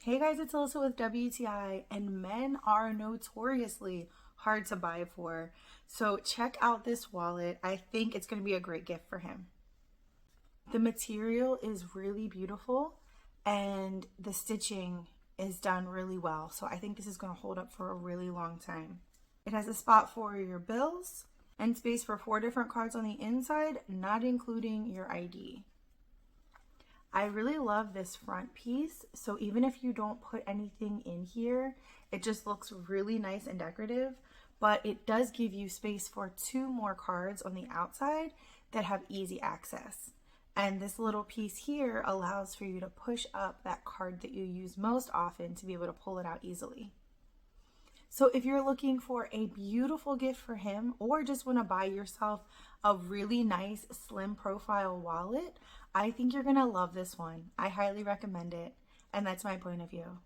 Hey guys, it's Alyssa with WTI, and men are notoriously hard to buy for. So check out this wallet. I think it's going to be a great gift for him. The material is really beautiful and the stitching is done really well. So I think this is going to hold up for a really long time. It has a spot for your bills and space for 4 different cards on the inside, not including your ID. I really love this front piece, so even if you don't put anything in here, it just looks really nice and decorative, but it does give you space for 2 more cards on the outside that have easy access. And this little piece here allows for you to push up that card that you use most often to be able to pull it out easily. So if you're looking for a beautiful gift for him, or just want to buy yourself a really nice slim profile wallet, I think you're going to love this one. I highly recommend it, and that's my point of view.